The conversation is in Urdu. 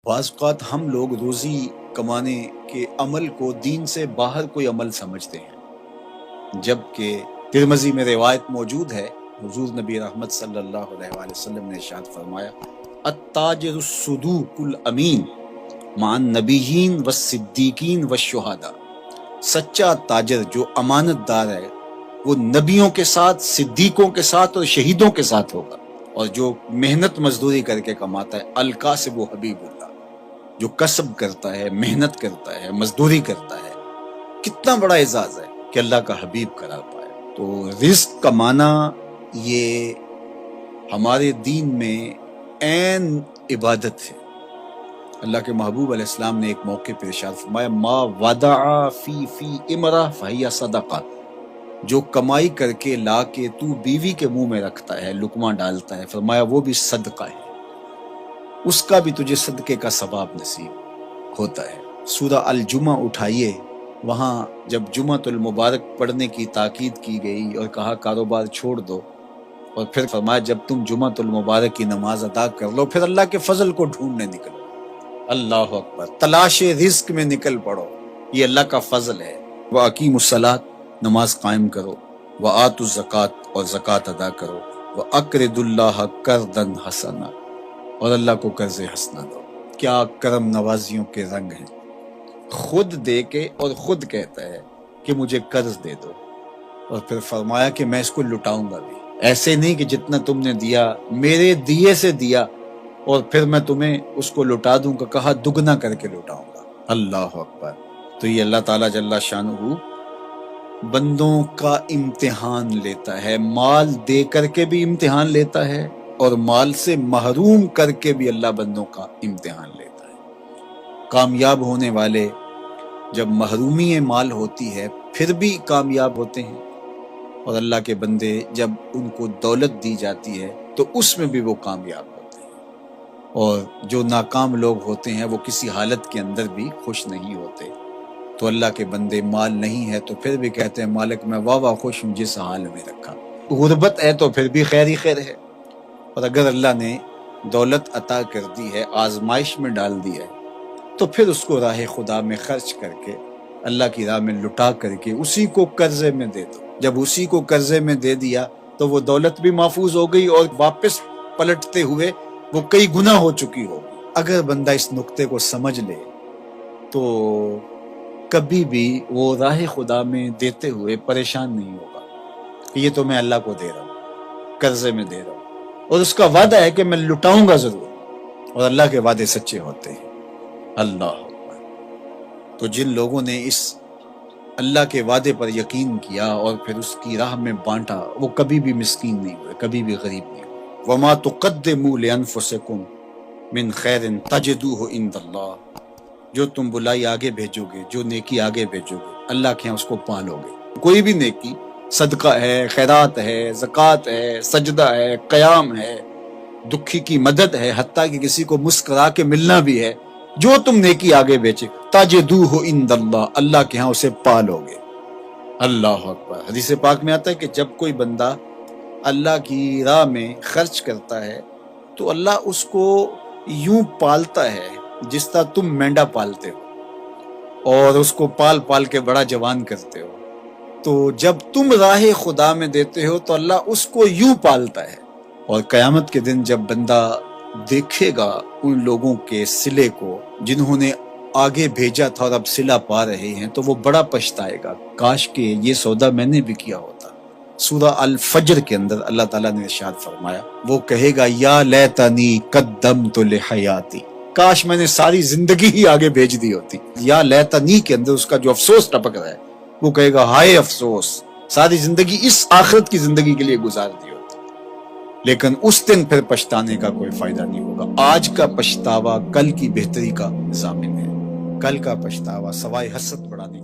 بعض اوقات ہم لوگ روزی کمانے کے عمل کو دین سے باہر کوئی عمل سمجھتے ہیں، جبکہ ترمذی میں روایت موجود ہے، حضور نبی رحمت صلی اللہ علیہ وآلہ وسلم نے ارشاد فرمایا التاجر الصدوق الامین مع النبیین والصدیقین والشہداء، سچا تاجر جو امانت دار ہے وہ نبیوں کے ساتھ، صدیقوں کے ساتھ اور شہیدوں کے ساتھ ہوگا، اور جو محنت مزدوری کر کے کماتا ہے الکاسب حبیب اللہ، جو کسب کرتا ہے، محنت کرتا ہے، مزدوری کرتا ہے، کتنا بڑا اعزاز ہے کہ اللہ کا حبیب قرار پائے۔ تو رزق کمانا یہ ہمارے دین میں عین عبادت ہے۔ اللہ کے محبوب علیہ السلام نے ایک موقع پہ ارشاد فرمایا ما ودع فی امرہ فہی صدقہ، جو کمائی کر کے لا کے تو بیوی کے منہ میں رکھتا ہے، لقمہ ڈالتا ہے، فرمایا وہ بھی صدقہ ہے، اس کا بھی تجھے صدقے کا ثواب نصیب ہوتا ہے۔ سورہ الجمعہ اٹھائیے، وہاں جب جمعۃ المبارک پڑھنے کی تاکید کی گئی اور کہا کاروبار چھوڑ دو، اور پھر فرمایا جب تم جمعۃ المبارک کی نماز ادا کر لو پھر اللہ کے فضل کو ڈھونڈنے نکلو۔ اللہ اکبر، تلاش رزق میں نکل پڑو، یہ اللہ کا فضل ہے۔ وَأَقِیمُوا الصَّلَاةَ، نماز قائم کرو، وَآتُوا الزَّکَاةَ، اور زکوٰۃ ادا کرو، وَأَقْرِضُوا اللَّهَ قَرْضًا حَسَنًا، اور اللہ کو قرض حسنہ دو۔ کیا کرم نوازیوں کے رنگ ہیں، خود دے کے اور خود کہتا ہے کہ مجھے قرض دے دو، اور پھر فرمایا کہ میں اس کو لٹاؤں گا بھی، ایسے نہیں کہ جتنا تم نے دیا میرے دیے سے دیا اور پھر میں تمہیں اس کو لٹا دوں گا، کہا دگنا کر کے لٹاؤں گا۔ اللہ اکبر۔ تو یہ اللہ تعالیٰ جل شانہ بندوں کا امتحان لیتا ہے، مال دے کر کے بھی امتحان لیتا ہے اور مال سے محروم کر کے بھی اللہ بندوں کا امتحان لیتا ہے۔ کامیاب ہونے والے جب محرومی مال ہوتی ہے پھر بھی کامیاب ہوتے ہیں، اور اللہ کے بندے جب ان کو دولت دی جاتی ہے تو اس میں بھی وہ کامیاب ہوتے ہیں، اور جو ناکام لوگ ہوتے ہیں وہ کسی حالت کے اندر بھی خوش نہیں ہوتے۔ تو اللہ کے بندے مال نہیں ہے تو پھر بھی کہتے ہیں مالک میں واہ واہ خوش ہوں جس حال میں رکھا۔ غربت ہے تو پھر بھی خیر ہی خیر ہے، اور اگر اللہ نے دولت عطا کر دی ہے، آزمائش میں ڈال دی ہے، تو پھر اس کو راہ خدا میں خرچ کر کے، اللہ کی راہ میں لٹا کر کے اسی کو قرضے میں دے دو۔ جب اسی کو قرضے میں دے دیا تو وہ دولت بھی محفوظ ہو گئی اور واپس پلٹتے ہوئے وہ کئی گنا ہو چکی ہو۔ اگر بندہ اس نقطے کو سمجھ لے تو کبھی بھی وہ راہ خدا میں دیتے ہوئے پریشان نہیں ہوگا کہ یہ تو میں اللہ کو دے رہا ہوں، قرضے میں دے رہا ہوں، اور اس کا وعدہ ہے کہ میں لٹاؤں گا ضرور، اور اللہ کے وعدے سچے ہوتے ہیں۔ اللہ اکبر۔ تو جن لوگوں نے اس اللہ کے وعدے پر یقین کیا اور پھر اس کی راہ میں بانٹا، وہ کبھی بھی مسکین نہیں ہوئے، کبھی بھی غریب نہیں ہوئے۔ وَمَا تُقَدِّمُوا لِأَنفُسِكُم مِّن خَيْرٍ تَجِدُوهُ عِندَ اللَّهِ، جو تم بلائی آگے بھیجو گے، جو نیکی آگے بھیجو گے، اللہ کے ہاں اس کو پالو گے۔ کوئی بھی نیکی، صدقہ ہے، خیرات ہے، زکوٰۃ ہے، سجدہ ہے، قیام ہے، دکھی کی مدد ہے، حتیٰ کہ کسی کو مسکرا کے ملنا بھی ہے، جو تم نیکی آگے بیچے تجدوہ عند اللہ، اللہ کے ہاں اسے پالو گے۔ اللہ اکبر۔ حدیث پاک میں آتا ہے کہ جب کوئی بندہ اللہ کی راہ میں خرچ کرتا ہے تو اللہ اس کو یوں پالتا ہے جس طرح تم مینڈا پالتے ہو اور اس کو پال پال کے بڑا جوان کرتے ہو، تو جب تم راہ خدا میں دیتے ہو تو اللہ اس کو یوں پالتا ہے۔ اور قیامت کے دن جب بندہ دیکھے گا ان لوگوں کے صلے کو جنہوں نے آگے بھیجا تھا اور اب صلہ پا رہے ہیں، تو وہ بڑا پچھتائے گا، کاش کہ یہ سودا میں نے بھی کیا ہوتا۔ سورہ الفجر کے اندر اللہ تعالیٰ نے ارشاد فرمایا، وہ کہے گا یا لیتنی قدمت لحیاتی، کاش میں نے ساری زندگی ہی آگے بھیج دی ہوتی۔ یا لیتنی کے اندر اس کا جو افسوس ٹپک رہا ہے، وہ کہے گا ہائے افسوس، ساری زندگی اس آخرت کی زندگی کے لیے گزار دی ہوتی۔ لیکن اس دن پھر پچھتانے کا کوئی فائدہ نہیں ہوگا۔ آج کا پچھتاوا کل کی بہتری کا ضامن ہے، کل کا پچھتاوا سوائے حسرت بڑھانے